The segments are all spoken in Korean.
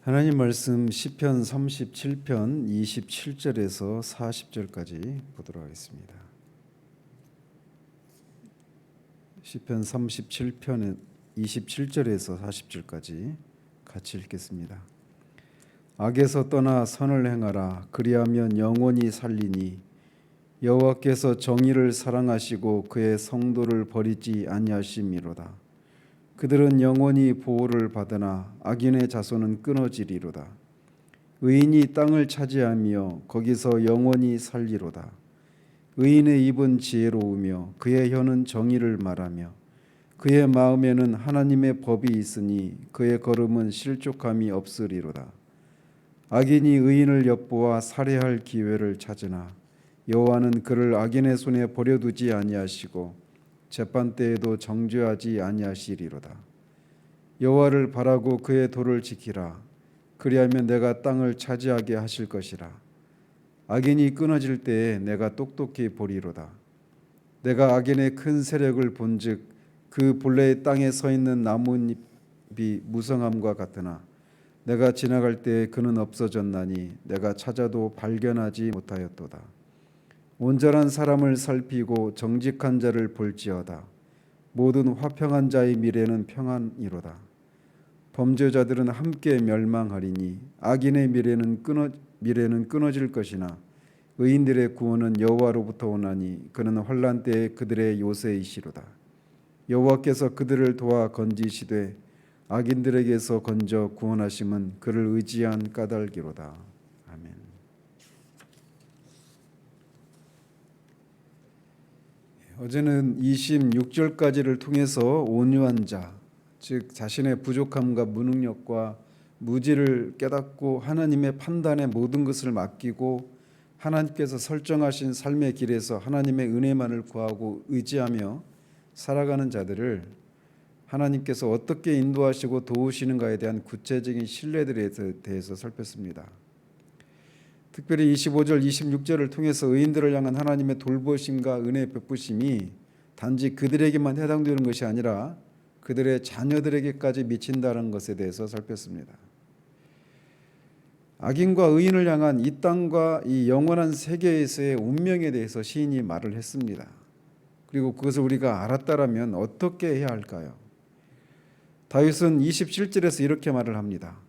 하나님 말씀 시편 37편 27절에서 40절까지 보도록 하겠습니다. 시편 37편 27절에서 40절까지 같이 읽겠습니다. 악에서 떠나 선을 행하라. 그리하면 영원히 살리니 여호와께서 정의를 사랑하시고 그의 성도를 버리지 아니하심이로다. 그들은 영원히 보호를 받으나 악인의 자손은 끊어지리로다. 의인이 땅을 차지하며 거기서 영원히 살리로다. 의인의 입은 지혜로우며 그의 혀는 정의를 말하며 그의 마음에는 하나님의 법이 있으니 그의 걸음은 실족함이 없으리로다. 악인이 의인을 엿보아 살해할 기회를 찾으나 여호와는 그를 악인의 손에 버려두지 아니하시고 재판 때에도 정죄하지 아니하시리로다. 여호와를 바라고 그의 도를 지키라. 그리하면 내가 땅을 차지하게 하실 것이라. 악인이 끊어질 때에 내가 똑똑히 보리로다. 내가 악인의 큰 세력을 본즉 그 본래의 땅에 서 있는 나뭇잎이 무성함과 같으나 내가 지나갈 때에 그는 없어졌나니 내가 찾아도 발견하지 못하였도다. 온전한 사람을 살피고 정직한 자를 볼지어다. 모든 화평한 자의 미래는 평안이로다. 범죄자들은 함께 멸망하리니 악인의 미래는 끊어질 것이나 의인들의 구원은 여호와로부터 오나니 그는 환난 때에 그들의 요새이시로다. 여호와께서 그들을 도와 건지시되 악인들에게서 건져 구원하심은 그를 의지한 까닭이로다. 아멘. 어제는 26절까지를 통해서 온유한 자, 즉 자신의 부족함과 무능력과 무지를 깨닫고 하나님의 판단에 모든 것을 맡기고 하나님께서 설정하신 삶의 길에서 하나님의 은혜만을 구하고 의지하며 살아가는 자들을 하나님께서 어떻게 인도하시고 도우시는가에 대한 구체적인 신뢰들에 대해서 살폈습니다. 특별히 25절, 26절을 통해서 의인들을 향한 하나님의 돌보심과 은혜 베푸심이 단지 그들에게만 해당되는 것이 아니라 그들의 자녀들에게까지 미친다는 것에 대해서 살폈습니다. 악인과 의인을 향한 이 땅과 이 영원한 세계에서의 운명에 대해서 시인이 말을 했습니다. 그리고 그것을 우리가 알았다라면 어떻게 해야 할까요? 다윗은 27절에서 이렇게 말을 합니다.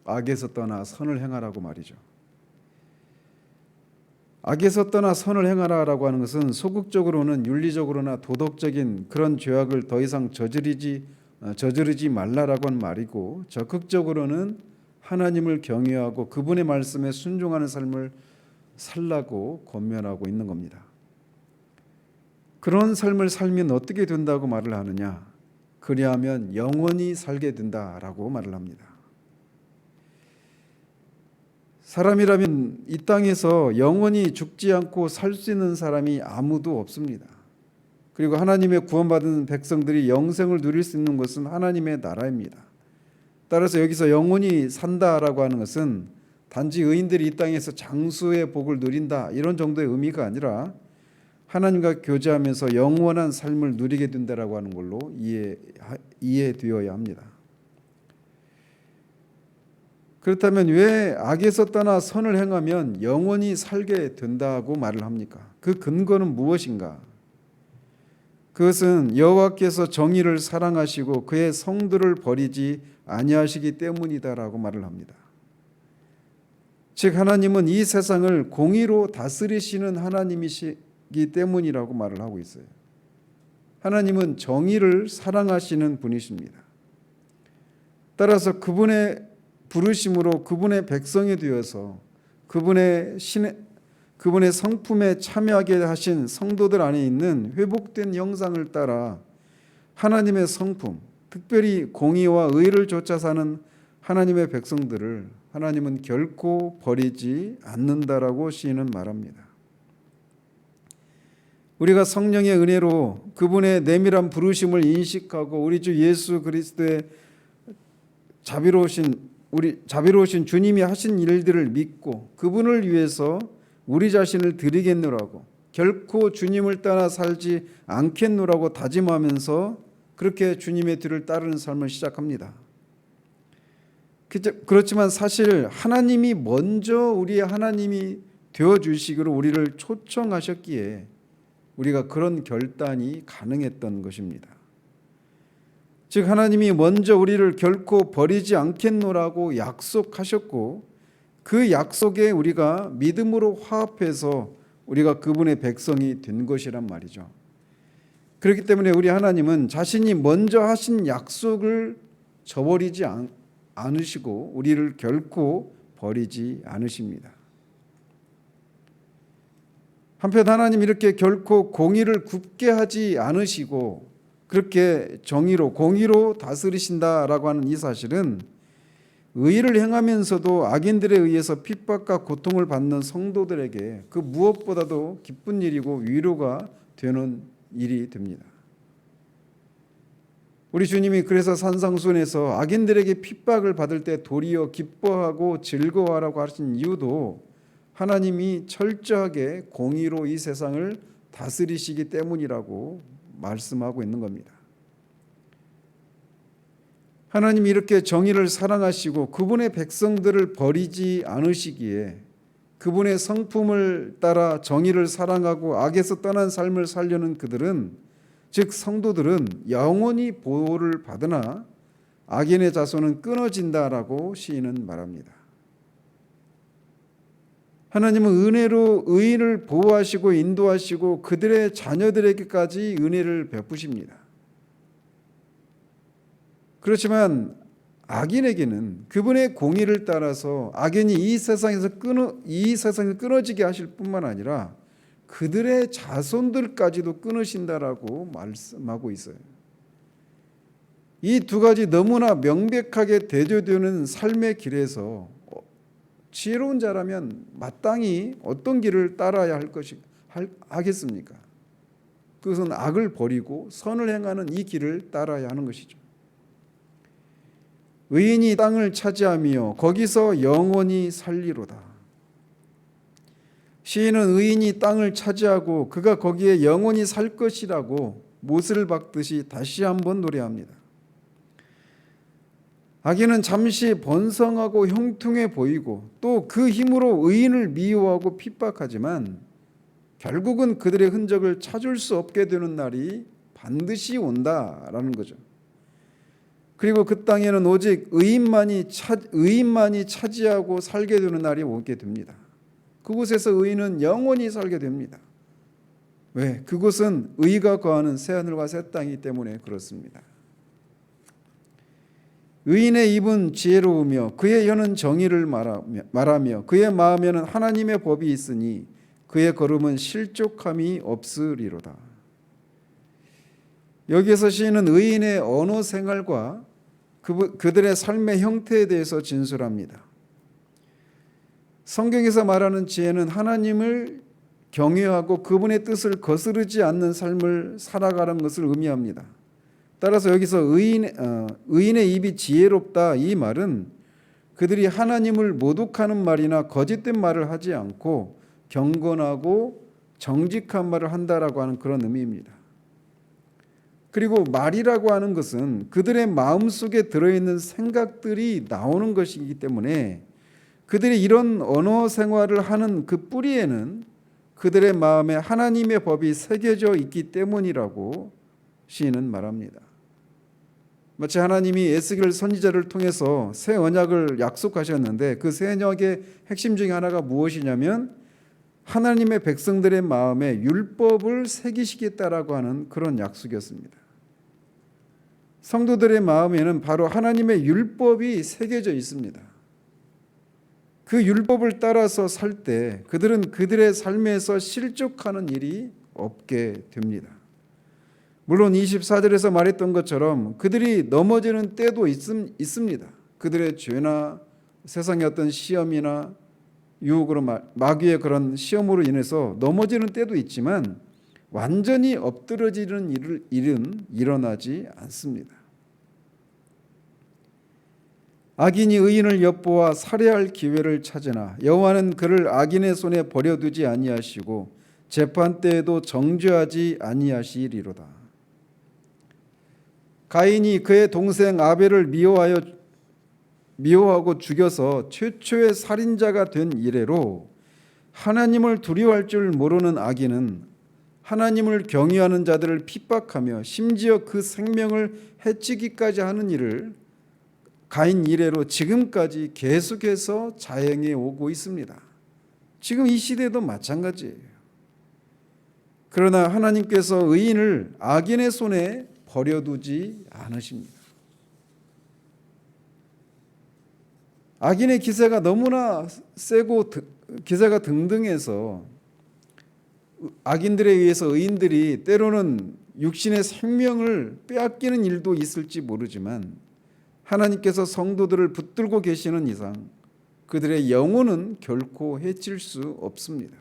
악에서 떠나 선을 행하라고 말이죠. 악에서 떠나 선을 행하라라고 하는 것은 소극적으로는 윤리적으로나 도덕적인 그런 죄악을 더 이상 저지르지 말라라고 하는 말이고, 적극적으로는 하나님을 경외하고 그분의 말씀에 순종하는 삶을 살라고 권면하고 있는 겁니다. 그런 삶을 살면 어떻게 된다고 말을 하느냐? 그리하면 영원히 살게 된다라고 말을 합니다. 사람이라면 이 땅에서 영원히 죽지 않고 살 수 있는 사람이 아무도 없습니다. 그리고 하나님의 구원받은 백성들이 영생을 누릴 수 있는 것은 하나님의 나라입니다. 따라서 여기서 영원히 산다라고 하는 것은 단지 의인들이 이 땅에서 장수의 복을 누린다 이런 정도의 의미가 아니라 하나님과 교제하면서 영원한 삶을 누리게 된다라고 하는 걸로 이해되어야 합니다. 그렇다면 왜 악에서 떠나 선을 행하면 영원히 살게 된다고 말을 합니까? 그 근거는 무엇인가? 그것은 여호와께서 정의를 사랑하시고 그의 성도를 버리지 아니하시기 때문이다라고 말을 합니다. 즉 하나님은 이 세상을 공의로 다스리시는 하나님이시기 때문이라고 말을 하고 있어요. 하나님은 정의를 사랑하시는 분이십니다. 따라서 그분의 부르심으로 그분의 백성이 되어서 그분의 성품에 참여하게 하신 성도들 안에 있는 회복된 형상을 따라 하나님의 성품, 특별히 공의와 의를 좇아 사는 하나님의 백성들을 하나님은 결코 버리지 않는다라고 시인은 말합니다. 우리가 성령의 은혜로 그분의 내밀한 부르심을 인식하고 우리 주 예수 그리스도의 자비로우신 주님이 하신 일들을 믿고 그분을 위해서 우리 자신을 드리겠노라고, 결코 주님을 따라 살지 않겠노라고 다짐하면서 그렇게 주님의 뒤를 따르는 삶을 시작합니다. 그렇지만 사실 하나님이 먼저 우리의 하나님이 되어 주시기로 우리를 초청하셨기에 우리가 그런 결단이 가능했던 것입니다. 즉 하나님이 먼저 우리를 결코 버리지 않겠노라고 약속하셨고 그 약속에 우리가 믿음으로 화합해서 우리가 그분의 백성이 된 것이란 말이죠. 그렇기 때문에 우리 하나님은 자신이 먼저 하신 약속을 저버리지 않으시고 우리를 결코 버리지 않으십니다. 한편 하나님 이렇게 결코 공의를 굽게 하지 않으시고 그렇게 정의로 공의로 다스리신다라고 하는 이 사실은 의를 행하면서도 악인들에 의해서 핍박과 고통을 받는 성도들에게 그 무엇보다도 기쁜 일이고 위로가 되는 일이 됩니다. 우리 주님이 그래서 산상수훈에서 악인들에게 핍박을 받을 때 도리어 기뻐하고 즐거워하라고 하신 이유도 하나님이 철저하게 공의로 이 세상을 다스리시기 때문이라고 말씀하고 있는 겁니다. 하나님이 이렇게 정의를 사랑하시고 그분의 백성들을 버리지 않으시기에 그분의 성품을 따라 정의를 사랑하고 악에서 떠난 삶을 살려는 그들은 즉 성도들은 영원히 보호를 받으나 악인의 자손은 끊어진다라고 시인은 말합니다. 하나님은 은혜로 의인을 보호하시고 인도하시고 그들의 자녀들에게까지 은혜를 베푸십니다. 그렇지만 악인에게는 그분의 공의를 따라서 악인이 이 세상에서 끊어지게 하실 뿐만 아니라 그들의 자손들까지도 끊으신다라고 말씀하고 있어요. 이 두 가지 너무나 명백하게 대조되는 삶의 길에서 지혜로운 자라면 마땅히 어떤 길을 따라야 하겠습니까? 그것은 악을 버리고 선을 행하는 이 길을 따라야 하는 것이죠. 의인이 땅을 차지하며 거기서 영원히 살리로다. 시인은 의인이 땅을 차지하고 그가 거기에 영원히 살 것이라고 못을 박듯이 다시 한번 노래합니다. 악인은 잠시 번성하고 형통해 보이고 또 그 힘으로 의인을 미워하고 핍박하지만 결국은 그들의 흔적을 찾을 수 없게 되는 날이 반드시 온다라는 거죠. 그리고 그 땅에는 오직 의인만이 차지하고 살게 되는 날이 오게 됩니다. 그곳에서 의인은 영원히 살게 됩니다. 왜? 그곳은 의가 거하는 새하늘과 새 땅이기 때문에 그렇습니다. 의인의 입은 지혜로우며 그의 혀는 정의를 말하며 그의 마음에는 하나님의 법이 있으니 그의 걸음은 실족함이 없으리로다. 여기에서 시인은 의인의 언어 생활과 그들의 삶의 형태에 대해서 진술합니다. 성경에서 말하는 지혜는 하나님을 경외하고 그분의 뜻을 거스르지 않는 삶을 살아가는 것을 의미합니다. 따라서 여기서 의인의 입이 지혜롭다 이 말은 그들이 하나님을 모독하는 말이나 거짓된 말을 하지 않고 경건하고 정직한 말을 한다라고 하는 그런 의미입니다. 그리고 말이라고 하는 것은 그들의 마음속에 들어있는 생각들이 나오는 것이기 때문에 그들이 이런 언어 생활을 하는 그 뿌리에는 그들의 마음에 하나님의 법이 새겨져 있기 때문이라고 시인은 말합니다. 마치 하나님이 에스겔 선지자를 통해서 새 언약을 약속하셨는데 그 새 언약의 핵심 중에 하나가 무엇이냐면 하나님의 백성들의 마음에 율법을 새기시겠다라고 하는 그런 약속이었습니다. 성도들의 마음에는 바로 하나님의 율법이 새겨져 있습니다. 그 율법을 따라서 살 때 그들은 그들의 삶에서 실족하는 일이 없게 됩니다. 물론 24절에서 말했던 것처럼 그들이 넘어지는 때도 있습니다. 그들의 죄나 세상의 어떤 시험이나 유혹으로 마귀의 그런 시험으로 인해서 넘어지는 때도 있지만 완전히 엎드러지는 일은 일어나지 않습니다. 악인이 의인을 엿보아 살해할 기회를 찾으나 여호와는 그를 악인의 손에 버려두지 아니하시고 재판 때에도 정죄하지 아니하시리로다. 가인이 그의 동생 아벨을 미워하여 미워하고 죽여서 최초의 살인자가 된 이래로 하나님을 두려워할 줄 모르는 악인은 하나님을 경외하는 자들을 핍박하며 심지어 그 생명을 해치기까지 하는 일을 가인 이래로 지금까지 계속해서 자행해 오고 있습니다. 지금 이 시대도 마찬가지예요. 그러나 하나님께서 의인을 악인의 손에 버려두지 않으십니다. 악인의 기세가 너무나 세고 기세가 등등해서 악인들에 의해서 의인들이 때로는 육신의 생명을 빼앗기는 일도 있을지 모르지만 하나님께서 성도들을 붙들고 계시는 이상 그들의 영혼은 결코 해칠 수 없습니다.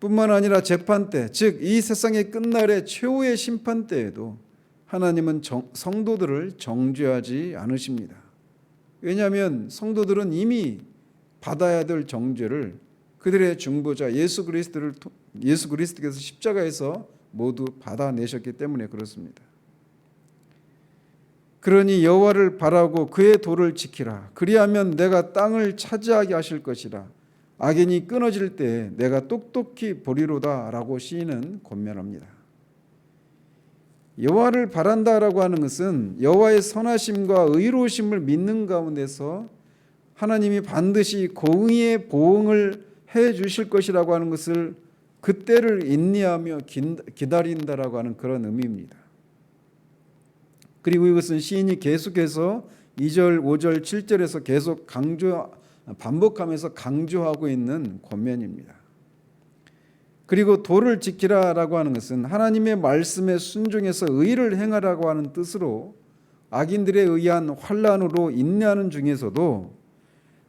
뿐만 아니라 재판 때, 즉 이 세상의 끝날의 최후의 심판 때에도 하나님은 성도들을 정죄하지 않으십니다. 왜냐하면 성도들은 이미 받아야 될 정죄를 그들의 중보자 예수 그리스도께서 십자가에서 모두 받아내셨기 때문에 그렇습니다. 그러니 여호와를 바라고 그의 도를 지키라. 그리하면 내가 땅을 차지하게 하실 것이라. 악인이 끊어질 때 내가 똑똑히 보리로다 라고 시인은 권면합니다. 여호와를 바란다라고 하는 것은 여호와의 선하심과 의로우심을 믿는 가운데서 하나님이 반드시 공의의 보응을 해 주실 것이라고 하는 것을 그때를 인내하며 기다린다라고 하는 그런 의미입니다. 그리고 이것은 시인이 계속해서 2절, 5절, 7절에서 계속 반복하면서 강조하고 있는 권면입니다. 그리고 도를 지키라라고 하는 것은 하나님의 말씀에 순종해서 의를 행하라고 하는 뜻으로 악인들에 의한 환난으로 인내하는 중에서도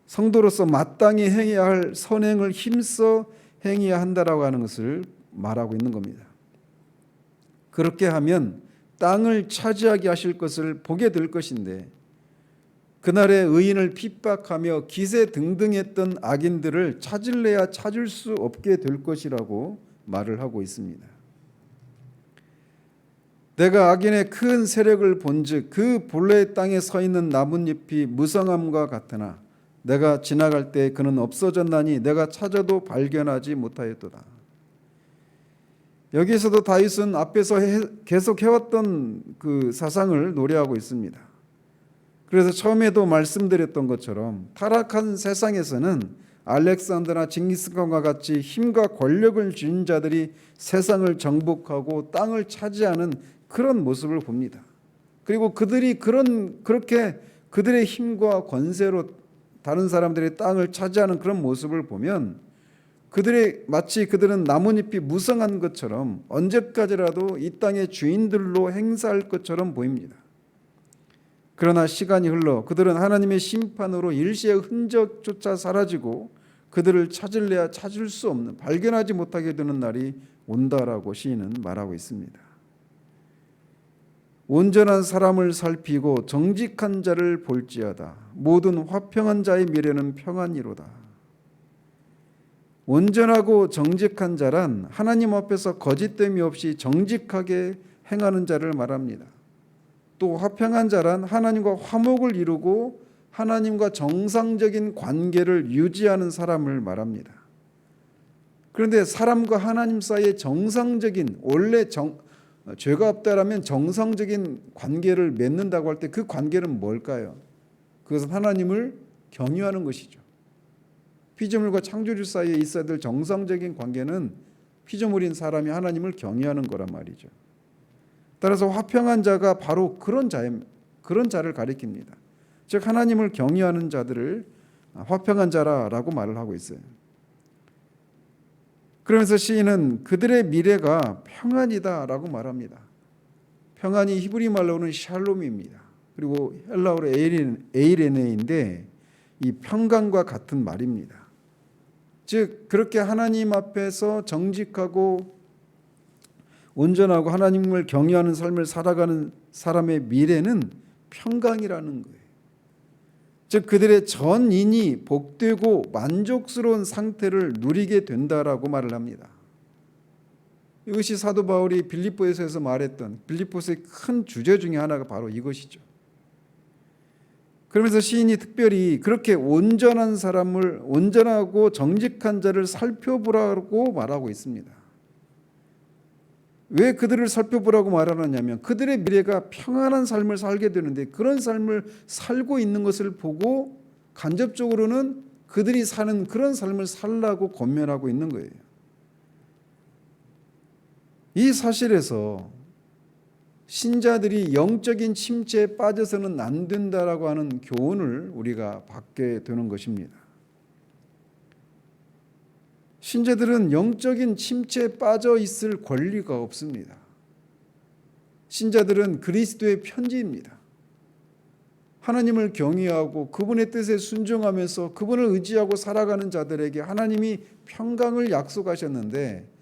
성도로서 마땅히 행해야 할 선행을 힘써 행해야 한다라고 하는 것을 말하고 있는 겁니다. 그렇게 하면 땅을 차지하게 하실 것을 보게 될 것인데 그날의 의인을 핍박하며 기세등등했던 악인들을 찾을래야 찾을 수 없게 될 것이라고 말을 하고 있습니다. 내가 악인의 큰 세력을 본즉 그 본래의 땅에 서 있는 나뭇잎이 무성함과 같으나 내가 지나갈 때 그는 없어졌나니 내가 찾아도 발견하지 못하였도다. 여기에서도 다윗은 앞에서 계속 해왔던 그 사상을 노래하고 있습니다. 그래서 처음에도 말씀드렸던 것처럼 타락한 세상에서는 알렉산더나 징기스칸과 같이 힘과 권력을 쥔 자들이 세상을 정복하고 땅을 차지하는 그런 모습을 봅니다. 그리고 그들이 그렇게 그들의 힘과 권세로 다른 사람들의 땅을 차지하는 그런 모습을 보면 마치 그들은 나뭇잎이 무성한 것처럼 언제까지라도 이 땅의 주인들로 행사할 것처럼 보입니다. 그러나 시간이 흘러 그들은 하나님의 심판으로 일시의 흔적조차 사라지고 그들을 찾을래야 찾을 수 없는 발견하지 못하게 되는 날이 온다라고 시인은 말하고 있습니다. 온전한 사람을 살피고 정직한 자를 볼지어다. 모든 화평한 자의 미래는 평안이로다. 온전하고 정직한 자란 하나님 앞에서 거짓됨이 없이 정직하게 행하는 자를 말합니다. 또 화평한 자란 하나님과 화목을 이루고 하나님과 정상적인 관계를 유지하는 사람을 말합니다. 그런데 사람과 하나님 사이의 정상적인 죄가 없다라면 정상적인 관계를 맺는다고 할 때 그 관계는 뭘까요? 그것은 하나님을 경외하는 것이죠. 피조물과 창조주 사이에 있어야 될 정상적인 관계는 피조물인 사람이 하나님을 경외하는 거란 말이죠. 따라서 화평한 자가 바로 그런 자를 가리킵니다. 즉 하나님을 경외하는 자들을 화평한 자라고 말을 하고 있어요. 그러면서 시인은 그들의 미래가 평안이다라고 말합니다. 평안이 히브리 말로는 샬롬입니다. 그리고 헬라어로 에이레네인데 이 평강과 같은 말입니다. 즉 그렇게 하나님 앞에서 정직하고 온전하고 하나님을 경외하는 삶을 살아가는 사람의 미래는 평강이라는 거예요. 즉 그들의 전인이 복되고 만족스러운 상태를 누리게 된다라고 말을 합니다. 이것이 사도 바울이 빌립보에서 말했던 빌립보서의 큰 주제 중에 하나가 바로 이것이죠. 그러면서 시인이 특별히 그렇게 온전한 사람을, 온전하고 정직한 자를 살펴보라고 말하고 있습니다. 왜 그들을 살펴보라고 말하느냐면 그들의 미래가 평안한 삶을 살게 되는데 그런 삶을 살고 있는 것을 보고 간접적으로는 그들이 사는 그런 삶을 살라고 권면하고 있는 거예요. 이 사실에서 신자들이 영적인 침체에 빠져서는 안 된다라고 하는 교훈을 우리가 받게 되는 것입니다. 신자들은 영적인 침체에 빠져 있을 권리가 없습니다. 신자들은 그리스도의 편지입니다. 하나님을 경외하고 그분의 뜻에 순종하면서 그분을 의지하고 살아가는 자들에게 하나님이 평강을 약속하셨는데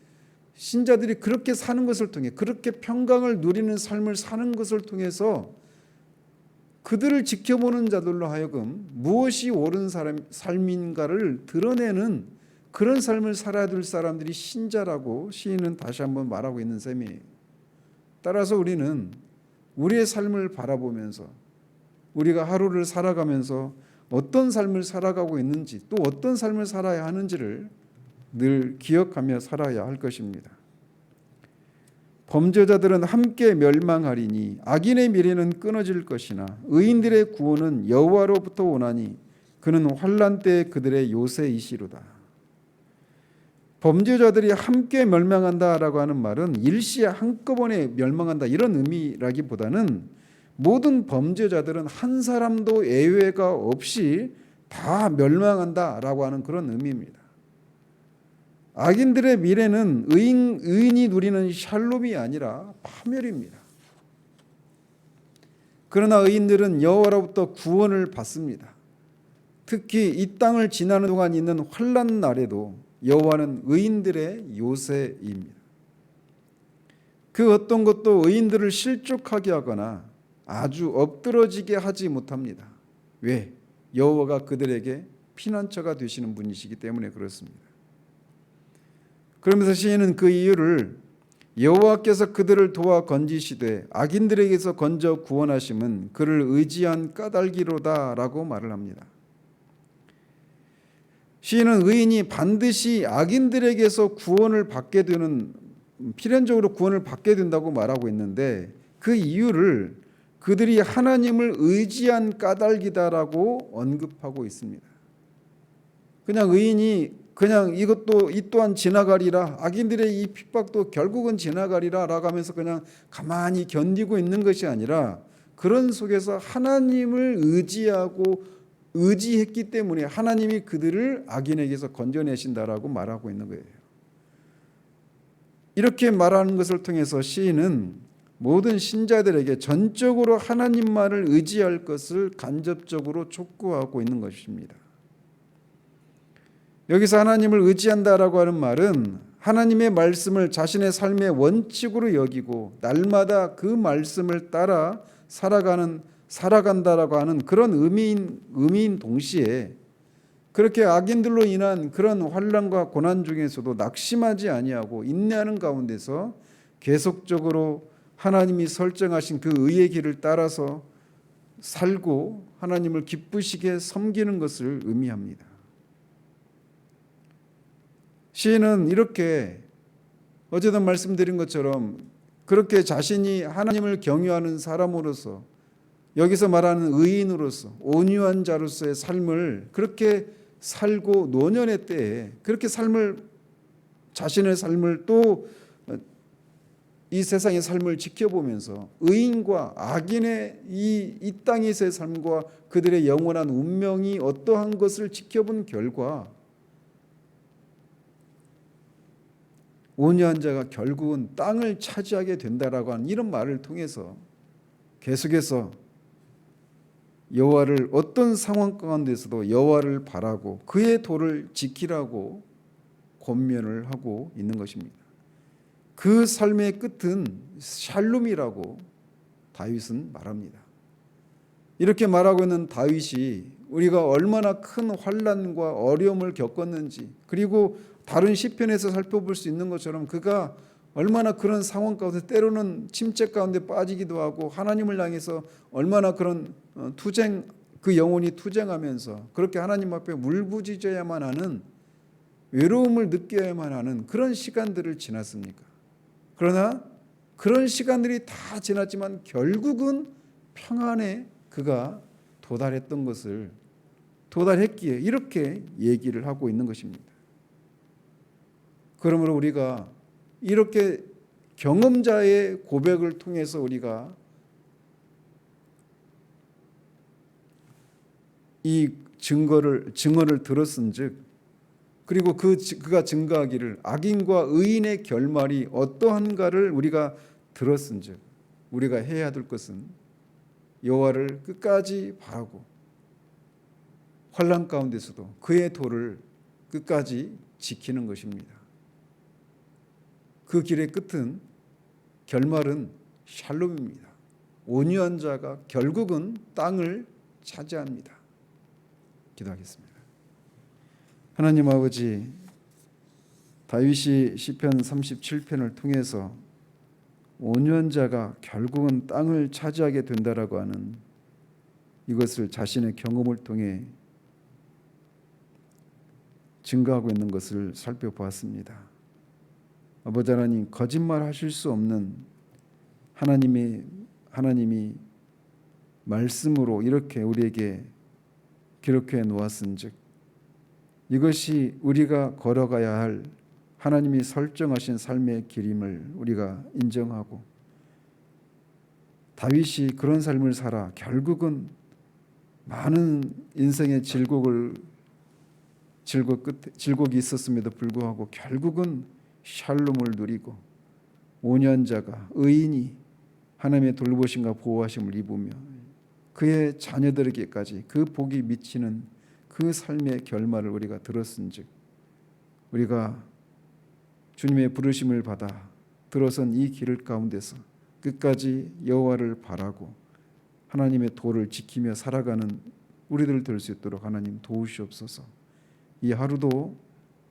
신자들이 그렇게 사는 것을 통해 그렇게 평강을 누리는 삶을 사는 것을 통해서 그들을 지켜보는 자들로 하여금 무엇이 옳은 삶인가를 드러내는 그런 삶을 살아야 될 사람들이 신자라고 시인은 다시 한번 말하고 있는 셈이에요. 따라서 우리는 우리의 삶을 바라보면서 우리가 하루를 살아가면서 어떤 삶을 살아가고 있는지 또 어떤 삶을 살아야 하는지를 늘 기억하며 살아야 할 것입니다. 범죄자들은 함께 멸망하리니 악인의 미래는 끊어질 것이나 의인들의 구원은 여호와로부터 오나니 그는 환난 때에 그들의 요새이시로다. 범죄자들이 함께 멸망한다라고 하는 말은 일시에 한꺼번에 멸망한다 이런 의미라기보다는 모든 범죄자들은 한 사람도 예외가 없이 다 멸망한다라고 하는 그런 의미입니다. 악인들의 미래는 의인이 누리는 샬롬이 아니라 파멸입니다. 그러나 의인들은 여호와로부터 구원을 받습니다. 특히 이 땅을 지나는 동안 있는 환난 날에도 여호와는 의인들의 요새입니다. 그 어떤 것도 의인들을 실족하게 하거나 아주 엎드러지게 하지 못합니다. 왜? 여호와가 그들에게 피난처가 되시는 분이시기 때문에 그렇습니다. 그러면서 시인은 그 이유를 여호와께서 그들을 도와 건지시되 악인들에게서 건져 구원하심은 그를 의지한 까닭이로다라고 말을 합니다. 시인은 의인이 반드시 악인들에게서 구원을 받게 되는 필연적으로 구원을 받게 된다고 말하고 있는데 그 이유를 그들이 하나님을 의지한 까닭이다라고 언급하고 있습니다. 그냥 의인이 그냥 이것도 이 또한 지나가리라 악인들의 이 핍박도 결국은 지나가리라 라고 하면서 그냥 가만히 견디고 있는 것이 아니라 그런 속에서 하나님을 의지했기 때문에 하나님이 그들을 악인에게서 건져내신다라고 말하고 있는 거예요. 이렇게 말하는 것을 통해서 시인은 모든 신자들에게 전적으로 하나님만을 의지할 것을 간접적으로 촉구하고 있는 것입니다. 여기서 하나님을 의지한다라고 하는 말은 하나님의 말씀을 자신의 삶의 원칙으로 여기고 날마다 그 말씀을 따라 살아간다라고 하는 그런 의미인 동시에 그렇게 악인들로 인한 그런 환난과 고난 중에서도 낙심하지 아니하고 인내하는 가운데서 계속적으로 하나님이 설정하신 그 의의 길을 따라서 살고 하나님을 기쁘시게 섬기는 것을 의미합니다. 시인은 이렇게 어제도 말씀드린 것처럼 그렇게 자신이 하나님을 경외하는 사람으로서 여기서 말하는 의인으로서 온유한 자로서의 삶을 그렇게 살고 노년의 때에 그렇게 자신의 삶을 또 이 세상의 삶을 지켜보면서 의인과 악인의 이 땅에서의 삶과 그들의 영원한 운명이 어떠한 것을 지켜본 결과 온유한 자가 결국은 땅을 차지하게 된다라고 하는 이런 말을 통해서 계속해서 여호와를 어떤 상황 가운데서도 여호와를 바라고 그의 도를 지키라고 권면을 하고 있는 것입니다. 그 삶의 끝은 샬롬이라고 다윗은 말합니다. 이렇게 말하고 있는 다윗이 우리가 얼마나 큰 환난과 어려움을 겪었는지 그리고 다른 시편에서 살펴볼 수 있는 것처럼 그가 얼마나 그런 상황 가운데 때로는 침체 가운데 빠지기도 하고 하나님을 향해서 얼마나 그런 그 영혼이 투쟁하면서 그렇게 하나님 앞에 울부짖어야만 하는, 외로움을 느껴야만 하는 그런 시간들을 지났습니까? 그러나 그런 시간들이 다 지났지만 결국은 평안에 그가 도달했기에 이렇게 얘기를 하고 있는 것입니다. 그러므로 우리가 이렇게 경험자의 고백을 통해서 우리가 이 증언을 들었은즉, 그리고 그가 증거하기를 악인과 의인의 결말이 어떠한가를 우리가 들었은즉, 우리가 해야 될 것은 여호와를 끝까지 바라고 환난 가운데서도 그의 도를 끝까지 지키는 것입니다. 그 길의 끝은, 결말은 샬롬입니다. 온유한 자가 결국은 땅을 차지합니다. 기도하겠습니다. 하나님 아버지, 다윗이 시편 37편을 통해서 온유한 자가 결국은 땅을 차지하게 된다라고 하는 이것을 자신의 경험을 통해 증거하고 있는 것을 살펴보았습니다. 아버지 하나님, 거짓말하실 수 없는 하나님이 말씀으로 이렇게 우리에게 기록해 놓았은즉, 이것이 우리가 걸어가야 할 하나님이 설정하신 삶의 길임을 우리가 인정하고, 다윗이 그런 삶을 살아 결국은 많은 인생의 질곡이 있었음에도 불구하고 결국은 샬롬을 누리고, 온유한 자가, 의인이 하나님의 돌보심과 보호하심을 입으며 그의 자녀들에게까지 그 복이 미치는 그 삶의 결말을 우리가 들었은즉, 우리가 주님의 부르심을 받아 들어선 이 길 가운데서 끝까지 여호와를 바라고 하나님의 도를 지키며 살아가는 우리들 될 수 있도록 하나님 도우시옵소서. 이 하루도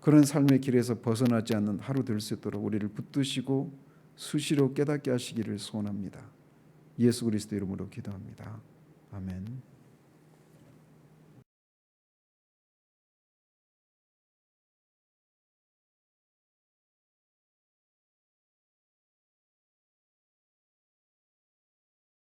그런 삶의 길에서 벗어나지 않는 하루 될 수 있도록 우리를 붙드시고 수시로 깨닫게 하시기를 소원합니다. 예수 그리스도 이름으로 기도합니다. 아멘.